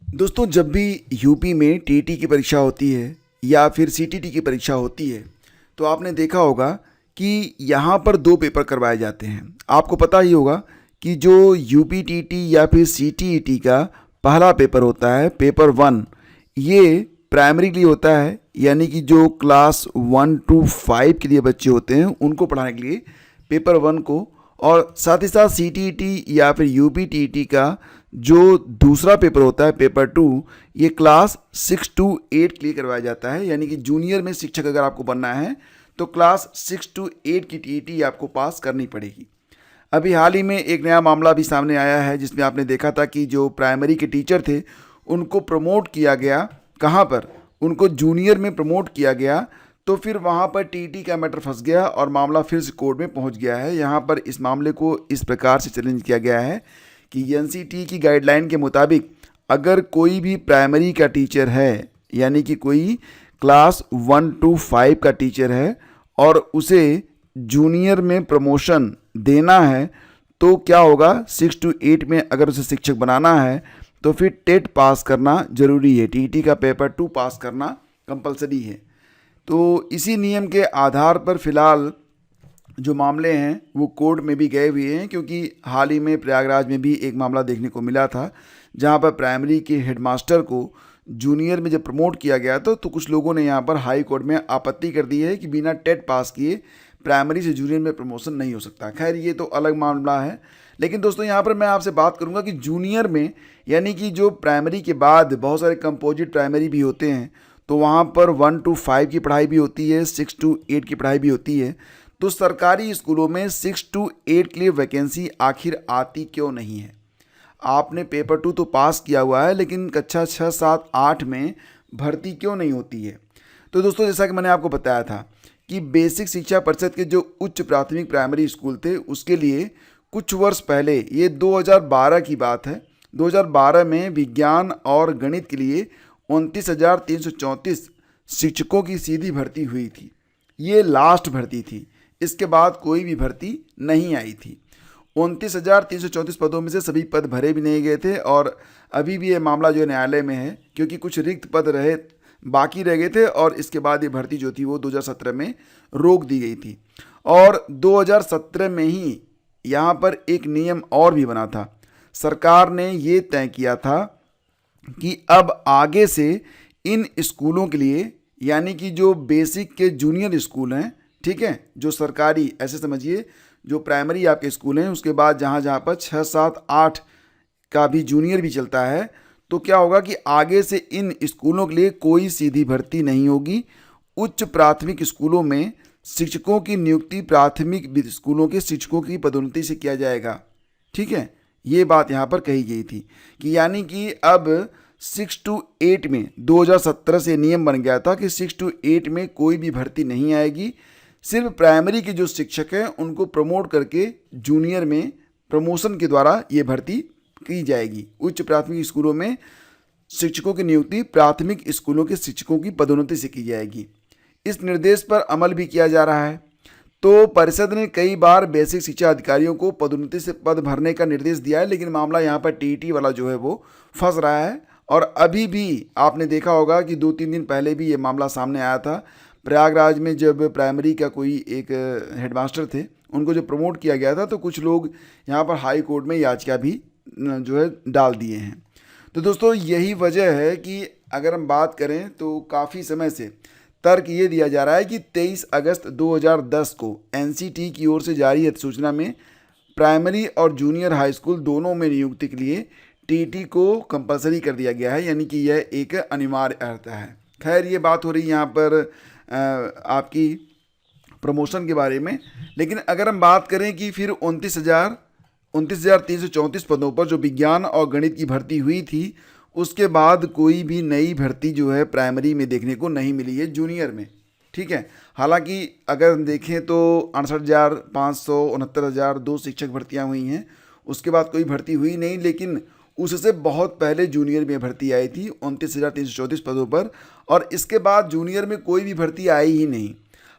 दोस्तों, जब भी यूपी में टीटी की परीक्षा होती है या फिर सीटीटी की परीक्षा होती है तो आपने देखा होगा कि यहाँ पर दो पेपर करवाए जाते हैं। आपको पता ही होगा कि जो यूपी टीटी या फिर सीटीईटी का पहला पेपर होता है, पेपर 1, ये प्राइमरी के लिए होता है, यानी कि जो क्लास 1 to 5 के लिए बच्चे होते हैं उनको पढ़ाने के लिए पेपर 1 को, और साथ ही साथ सीटीईटी या फिर यूपीटीटी का जो दूसरा पेपर होता है पेपर 2, ये क्लास 6 to 8 के लिए करवाया जाता है। यानी कि जूनियर में शिक्षक अगर आपको बनना है तो क्लास 6 to 8 की टीईटी आपको पास करनी पड़ेगी। अभी हाल ही में एक नया मामला भी सामने आया है जिसमें आपने देखा था कि जो प्राइमरी के टीचर थे उनको प्रमोट किया गया, कहाँ पर, उनको जूनियर में प्रमोट किया गया, तो फिर वहाँ पर टीटी का मैटर फंस गया और मामला फिर से कोर्ट में पहुँच गया है। यहाँ पर इस मामले को इस प्रकार से चैलेंज किया गया है कि एनसीटी की गाइडलाइन के मुताबिक अगर कोई भी प्राइमरी का टीचर है, यानी कि कोई क्लास 1 to 5 का टीचर है और उसे जूनियर में प्रमोशन देना है, तो क्या होगा, 6 to 8 में अगर उसे शिक्षक बनाना है तो फिर टेट पास करना ज़रूरी है, टीटी का पेपर 2 पास करना कंपलसरी है। तो इसी नियम के आधार पर फ़िलहाल जो मामले हैं वो कोर्ट में भी गए हुए हैं, क्योंकि हाल ही में प्रयागराज में भी एक मामला देखने को मिला था जहां पर प्राइमरी के हेडमास्टर को जूनियर में जब प्रमोट किया गया था तो कुछ लोगों ने यहां पर हाई कोर्ट में आपत्ति कर दी है कि बिना टेट पास किए प्राइमरी से जूनियर में प्रमोशन नहीं हो सकता। खैर, ये तो अलग मामला है, लेकिन दोस्तों यहाँ पर मैं आपसे बात करूँगा कि जूनियर में, यानी कि जो प्राइमरी के बाद बहुत सारे कंपोजिट प्राइमरी भी होते हैं, तो वहाँ पर 1 to 5 की पढ़ाई भी होती है, 6 to 8 की पढ़ाई भी होती है। तो सरकारी स्कूलों में 6 to 8 के लिए वैकेंसी आखिर आती क्यों नहीं है? आपने पेपर 2 तो पास किया हुआ है, लेकिन कक्षा 6, 7, 8 में भर्ती क्यों नहीं होती है? तो दोस्तों, जैसा कि मैंने आपको बताया था कि बेसिक शिक्षा परिषद के जो उच्च प्राथमिक प्राइमरी स्कूल थे उसके लिए कुछ वर्ष पहले, ये 2012 की बात है, 2012 में विज्ञान और गणित के लिए 29,334 शिक्षकों की सीधी भर्ती हुई थी। ये लास्ट भर्ती थी, इसके बाद कोई भी भर्ती नहीं आई थी। 29,334 पदों में से सभी पद भरे भी नहीं गए थे और अभी भी ये मामला जो है न्यायालय में है, क्योंकि कुछ रिक्त पद बाकी रह गए थे और इसके बाद ये भर्ती जो थी वो 2017 में रोक दी गई थी। और 2017 में ही यहाँ पर एक नियम और भी बना था। सरकार ने ये तय किया था कि अब आगे से इन स्कूलों के लिए, यानी कि जो बेसिक के जूनियर स्कूल हैं, ठीक है, जो सरकारी, ऐसे समझिए जो प्राइमरी आपके स्कूल हैं, उसके बाद जहाँ जहाँ पर 6, 7, 8 का भी जूनियर भी चलता है, तो क्या होगा कि आगे से इन स्कूलों के लिए कोई सीधी भर्ती नहीं होगी। उच्च प्राथमिक स्कूलों में शिक्षकों की नियुक्ति प्राथमिक स्कूलों के शिक्षकों की पदोन्नति से किया जाएगा। ठीक है, ये बात यहाँ पर कही गई थी कि यानी कि अब 6 to 8 में 2017 से नियम बन गया था कि 6 to 8 में कोई भी भर्ती नहीं आएगी। सिर्फ प्राइमरी के जो शिक्षक हैं उनको प्रमोट करके जूनियर में प्रमोशन के द्वारा ये भर्ती की जाएगी। उच्च प्राथमिक स्कूलों में शिक्षकों की नियुक्ति प्राथमिक स्कूलों के शिक्षकों की पदोन्नति से की जाएगी। इस निर्देश पर अमल भी किया जा रहा है। तो परिषद ने कई बार बेसिक शिक्षा अधिकारियों को पदोन्नति से पद भरने का निर्देश दिया है, लेकिन मामला यहाँ पर टीटी वाला जो है वो फंस रहा है। और अभी भी आपने देखा होगा कि 2-3 दिन पहले भी ये मामला सामने आया था। प्रयागराज में जब प्राइमरी का कोई एक हेडमास्टर थे, उनको जब प्रमोट किया गया था तो कुछ लोग यहाँ पर हाई कोर्ट में याचिका भी जो है डाल दिए हैं। तो दोस्तों, यही वजह है कि अगर हम बात करें तो काफ़ी समय से तर्क ये दिया जा रहा है कि 23 अगस्त 2010 को एनसीटी की ओर से जारी अधिसूचना में प्राइमरी और जूनियर हाई स्कूल दोनों में नियुक्ति के लिए टीटी को कंपलसरी कर दिया गया है, यानी कि यह एक अनिवार्य अर्थ है। खैर, ये बात हो रही है यहाँ पर आपकी प्रमोशन के बारे में, लेकिन अगर हम बात करें कि फिर 29,334 पदों पर जो विज्ञान और गणित की भर्ती हुई थी, उसके बाद कोई भी नई भर्ती जो है प्राइमरी में देखने को नहीं मिली है जूनियर में। ठीक है, हालांकि अगर हम देखें तो 68,500, 69,002 शिक्षक भर्तियां हुई हैं, उसके बाद कोई भर्ती हुई नहीं, लेकिन उससे बहुत पहले जूनियर में भर्ती आई थी 29,334 पदों पर, और इसके बाद जूनियर में कोई भी भर्ती आई ही नहीं।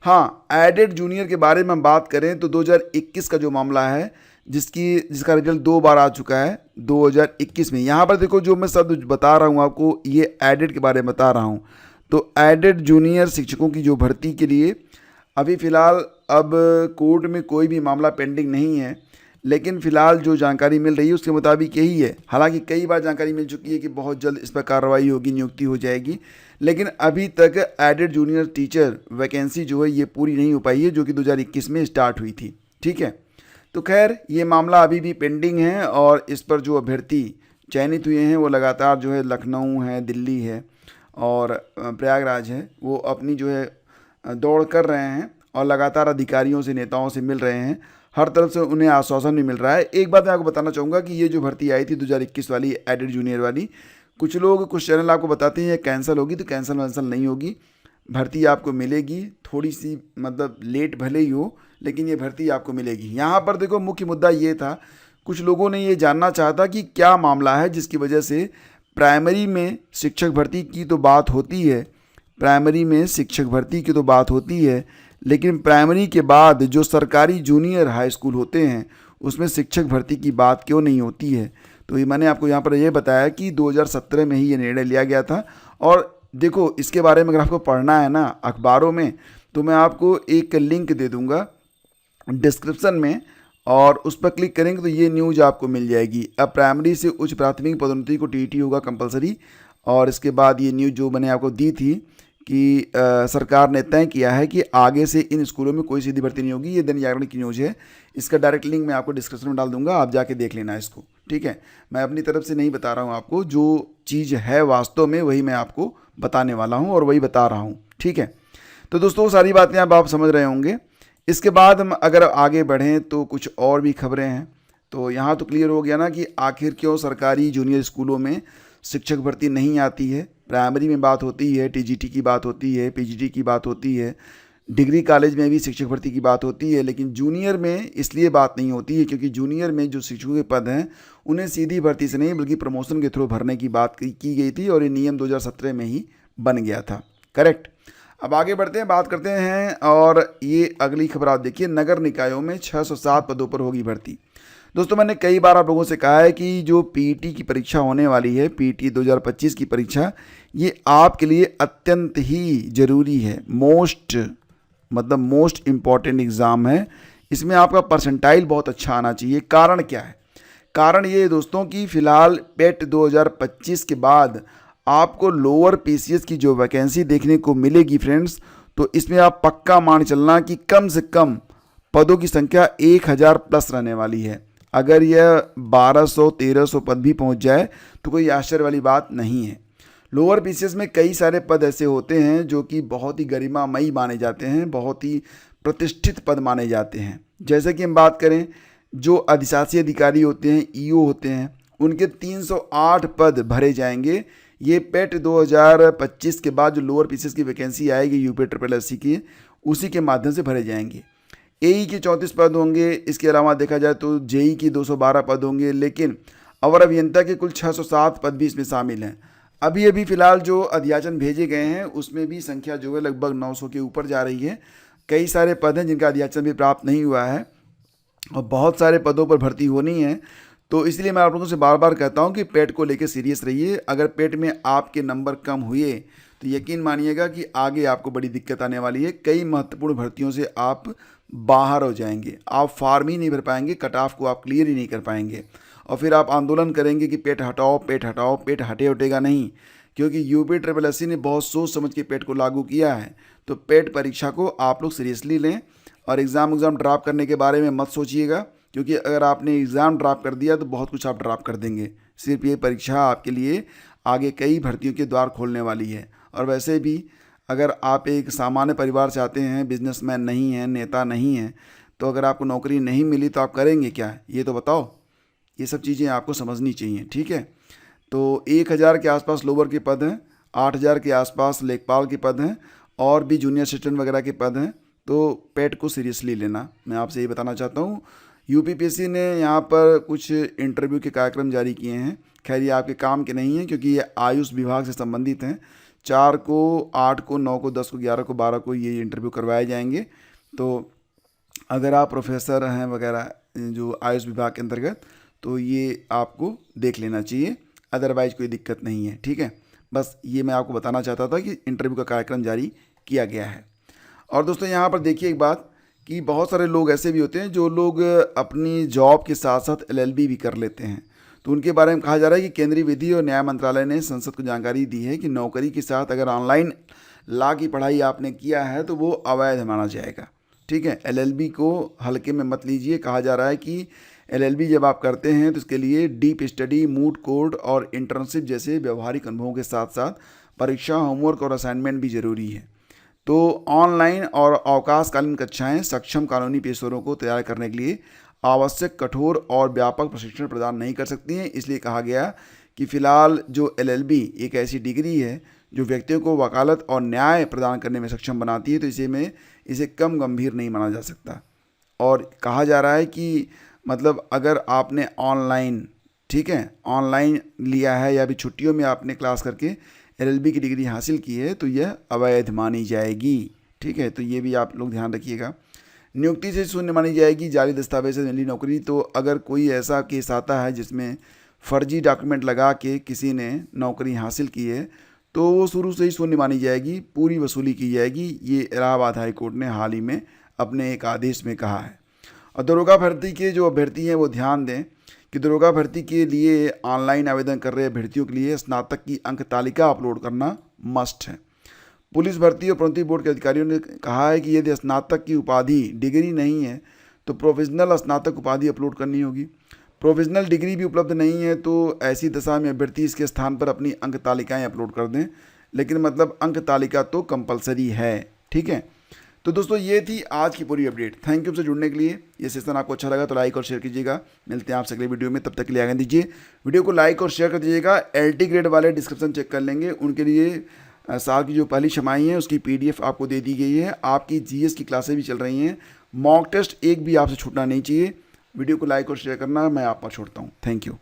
हाँ, एडेड जूनियर के बारे में हम बात करें तो 2021 का जो मामला है, जिसका रिजल्ट 2 बार आ चुका है 2021 में। यहाँ पर देखो जो मैं शब्द बता रहा हूँ आपको, ये एडेड के बारे में बता रहा हूँ। तो एडेड जूनियर शिक्षकों की जो भर्ती के लिए अभी फ़िलहाल अब कोर्ट में कोई भी मामला पेंडिंग नहीं है, लेकिन फ़िलहाल जो जानकारी मिल रही है उसके मुताबिक यही है। हालांकि कई बार जानकारी मिल चुकी है कि बहुत जल्द इस पर कार्रवाई होगी, नियुक्ति हो जाएगी, लेकिन अभी तक एडेड जूनियर टीचर वैकेंसी जो है ये पूरी नहीं हो पाई है, जो कि 2021 में स्टार्ट हुई थी। ठीक है, तो खैर ये मामला अभी भी पेंडिंग है और इस पर जो अभ्यर्थी चयनित हुए हैं वो लगातार जो है लखनऊ है, दिल्ली है और प्रयागराज है, वो अपनी जो है दौड़ कर रहे हैं और लगातार अधिकारियों से, नेताओं से मिल रहे हैं। हर तरफ से उन्हें आश्वासन भी मिल रहा है। एक बात मैं आपको बताना चाहूँगा कि ये जो भर्ती आई थी 2021 वाली एडेड जूनियर वाली, कुछ लोग, कुछ चैनल आपको बताते हैं ये कैंसिल होगी, तो कैंसिल वैंसल नहीं होगी। भर्ती आपको मिलेगी, थोड़ी सी मतलब लेट भले ही हो, लेकिन ये भर्ती आपको मिलेगी। यहाँ पर देखो मुख्य मुद्दा ये था, कुछ लोगों ने ये जानना चाहा था कि क्या मामला है जिसकी वजह से प्राइमरी में शिक्षक भर्ती की तो बात होती है, प्राइमरी में शिक्षक भर्ती की तो बात होती है, लेकिन प्राइमरी के बाद जो सरकारी जूनियर हाई स्कूल होते हैं उसमें शिक्षक भर्ती की बात क्यों नहीं होती है। तो ये मैंने आपको यहाँ पर ये बताया कि 2017 में ही ये निर्णय लिया गया था। और देखो इसके बारे में अगर आपको पढ़ना है ना अखबारों में, तो मैं आपको एक लिंक दे दूँगा डिस्क्रिप्शन में, और उस पर क्लिक करेंगे तो ये न्यूज़ आपको मिल जाएगी। अब प्राइमरी से उच्च प्राथमिक पदोन्नति को टीटी होगा कंपलसरी। और इसके बाद ये न्यूज़ जो मैंने आपको दी थी कि सरकार ने तय किया है कि आगे से इन स्कूलों में कोई सीधी भर्ती नहीं होगी। ये दैनिक जागरण की न्यूज़ है, इसका डायरेक्ट लिंक मैं आपको डिस्क्रिप्शन में डाल दूंगा, आप जाके देख लेना इसको। ठीक है, मैं अपनी तरफ से नहीं बता रहा हूँ आपको, जो चीज़ है वास्तव में वही मैं आपको बताने वाला हूँ और वही बता रहा हूँ। ठीक है, तो दोस्तों सारी बातें अब आप समझ रहे होंगे। इसके बाद हम अगर आगे बढ़ें तो कुछ और भी खबरें हैं। तो यहाँ तो क्लियर हो गया ना कि आखिर क्यों सरकारी जूनियर स्कूलों में शिक्षक भर्ती नहीं आती है। प्राइमरी में बात होती है, टीजीटी की बात होती है, पीजीटी की बात होती है, डिग्री कॉलेज में भी शिक्षक भर्ती की बात होती है, लेकिन जूनियर में इसलिए बात नहीं होती है क्योंकि जूनियर में जो शिक्षकों के पद हैं उन्हें सीधी भर्ती से नहीं बल्कि प्रमोशन के थ्रू भरने की बात की गई थी और ये नियम 2017 में ही बन गया था। करेक्ट। अब आगे बढ़ते हैं, बात करते हैं, और ये अगली खबर आप देखिए, नगर निकायों में 607 पदों पर होगी भर्ती। दोस्तों मैंने कई बार आप लोगों से कहा है कि जो पीटी की परीक्षा होने वाली है, पीटी 2025 की परीक्षा, ये आपके लिए अत्यंत ही ज़रूरी है, मोस्ट इम्पॉर्टेंट एग्ज़ाम है। इसमें आपका परसेंटाइल बहुत अच्छा आना चाहिए। कारण क्या है? कारण ये है दोस्तों कि फ़िलहाल पेट 2025 के बाद आपको लोअर पीसीएस की जो वैकेंसी देखने को मिलेगी फ्रेंड्स, तो इसमें आप पक्का मान चलना कि कम से कम पदों की संख्या 1000 प्लस रहने वाली है। अगर यह 1200-1300 पद भी पहुंच जाए तो कोई आश्चर्य वाली बात नहीं है। लोअर पीसीएस में कई सारे पद ऐसे होते हैं जो कि बहुत ही गरिमामयी माने जाते हैं, बहुत ही प्रतिष्ठित पद माने जाते हैं। जैसे कि हम बात करें, जो अधिशासी अधिकारी होते हैं, ईओ होते हैं, उनके 308 पद भरे जाएंगे। ये पेट 2025 के बाद जो लोअर पीसीएस की वैकेंसी आएगी यूपी SSSC की, उसी के माध्यम से भरे जाएंगे। एई के 34 पद होंगे। इसके अलावा देखा जाए तो जेई की 212 पद होंगे, लेकिन अवर अभियंता के कुल 607 पद भी इसमें शामिल हैं। अभी फिलहाल जो अध्याचन भेजे गए हैं उसमें भी संख्या जो है लगभग 900 के ऊपर जा रही है। कई सारे पद हैं जिनका अध्याचन भी प्राप्त नहीं हुआ है और बहुत सारे पदों पर भर्ती होनी है। तो इसलिए मैं आप लोगों से बार बार कहता हूं कि पेट को लेकर सीरियस रहिए। अगर पेट में आपके नंबर कम हुए तो यकीन मानिएगा कि आगे आपको बड़ी दिक्कत आने वाली है। कई महत्वपूर्ण भर्तियों से आप बाहर हो जाएंगे, आप फार्म ही नहीं भर पाएंगे, कट ऑफ को आप क्लियर ही नहीं कर पाएंगे, और फिर आप आंदोलन करेंगे कि पेट हटाओ, पेट हटाओ। पेट हटेगा नहीं, क्योंकि यूपी SSSC ने बहुत सोच समझ के पेट को लागू किया है। तो पेट परीक्षा को आप लोग सीरियसली लें और एग्ज़ाम ड्रॉप करने के बारे में मत सोचिएगा, क्योंकि अगर आपने एग्ज़ाम ड्रॉप कर दिया तो बहुत कुछ आप ड्रॉप कर देंगे। सिर्फ ये परीक्षा आपके लिए आगे कई भर्तियों के द्वार खोलने वाली है। और वैसे भी अगर आप एक सामान्य परिवार से आते हैं, बिजनेसमैन नहीं हैं, नेता नहीं हैं, तो अगर आपको नौकरी नहीं मिली तो आप करेंगे क्या, ये तो बताओ। ये सब चीज़ें आपको समझनी चाहिए। ठीक है, तो 1000 के आसपास लोअर के पद हैं, 8000 के आसपास लेखपाल के पद हैं, और भी जूनियर असिस्टेंट वगैरह के पद हैं। तो पेट को सीरियसली लेना, मैं आपसे ये बताना चाहता हूँ। यूपीपीएससी ने यहाँ पर कुछ इंटरव्यू के कार्यक्रम जारी किए हैं। खैर ये आपके काम के नहीं हैं क्योंकि ये आयुष विभाग से संबंधित हैं। 4 को, 8 को, 9 को, 10 को, 11 को, 12 को ये इंटरव्यू करवाए जाएंगे। तो अगर आप प्रोफेसर हैं वगैरह, जो आयुष विभाग के अंतर्गत, तो ये आपको देख लेना चाहिए, अदरवाइज कोई दिक्कत नहीं है। ठीक है, बस ये मैं आपको बताना चाहता था कि इंटरव्यू का कार्यक्रम जारी किया गया है। और दोस्तों यहाँ पर देखिए एक बात कि बहुत सारे लोग ऐसे भी होते हैं जो लोग अपनी जॉब के साथ साथ LLB भी कर लेते हैं। तो उनके बारे में कहा जा रहा है कि केंद्रीय विधि और न्याय मंत्रालय ने संसद को जानकारी दी है कि नौकरी के साथ अगर ऑनलाइन लॉ की पढ़ाई आपने किया है तो वो अवैध माना जाएगा। ठीक है, LLB को हल्के में मत लीजिए। कहा जा रहा है कि LLB जब आप करते हैं तो इसके लिए डीप स्टडी, मूट कोर्ट और इंटर्नशिप जैसे व्यवहारिक अनुभवों के साथ साथ परीक्षा, होमवर्क और असाइनमेंट भी ज़रूरी है। तो ऑनलाइन और अवकाशकालीन कक्षाएं सक्षम कानूनी पेशेवरों को तैयार करने के लिए आवश्यक कठोर और व्यापक प्रशिक्षण प्रदान नहीं कर सकती हैं। इसलिए कहा गया कि फ़िलहाल जो LLB एक ऐसी डिग्री है जो व्यक्तियों को वकालत और न्याय प्रदान करने में सक्षम बनाती है, तो इसे कम गंभीर नहीं माना जा सकता। और कहा जा रहा है कि मतलब अगर आपने ऑनलाइन, ठीक है, ऑनलाइन लिया है या भी छुट्टियों में आपने क्लास करके LLB की डिग्री हासिल की है तो यह अवैध मानी जाएगी। ठीक है, तो ये भी आप लोग ध्यान रखिएगा। नियुक्ति से शून्य मानी जाएगी जाली दस्तावेज से मिली नौकरी। तो अगर कोई ऐसा केस आता है जिसमें फर्जी डॉक्यूमेंट लगा के किसी ने नौकरी हासिल की है तो वो शुरू से ही शून्य मानी जाएगी, पूरी वसूली की जाएगी। ये इलाहाबाद हाई कोर्ट ने हाल ही में अपने एक आदेश में कहा है। और दरोगा भर्ती के जो अभ्यर्थी हैं वो ध्यान दें कि दरोगा भर्ती के लिए ऑनलाइन आवेदन कर रहे अभ्यर्थियों के लिए स्नातक की अंक तालिका अपलोड करना मस्ट है। पुलिस भर्ती और प्रोन्नति बोर्ड के अधिकारियों ने कहा है कि यदि स्नातक की उपाधि डिग्री नहीं है तो प्रोविजनल स्नातक उपाधि अपलोड करनी होगी। प्रोविजनल डिग्री भी उपलब्ध नहीं है तो ऐसी दशा में अभ्यर्थी इसके स्थान पर अपनी अंक तालिकाएँ अपलोड कर दें, लेकिन मतलब अंक तालिका तो कंपलसरी है। ठीक है, तो दोस्तों ये थी आज की पूरी अपडेट। थैंक यू से जुड़ने के लिए। ये सेशन आपको अच्छा लगा तो लाइक और शेयर कीजिएगा। मिलते हैं आपसे अगले वीडियो में, तब तक के लिए आगे दीजिए। वीडियो को लाइक और शेयर कर दीजिएगा। LT ग्रेड वाले डिस्क्रिप्शन चेक कर लेंगे, उनके लिए साल की जो पहली छमाही है उसकी PDF आपको दे दी गई है। आपकी GS की क्लासें भी चल रही हैं। मॉक टेस्ट एक भी आपसे छूटना नहीं चाहिए। वीडियो को लाइक और शेयर करना मैं आप पर छोड़ता हूँ। Thank you.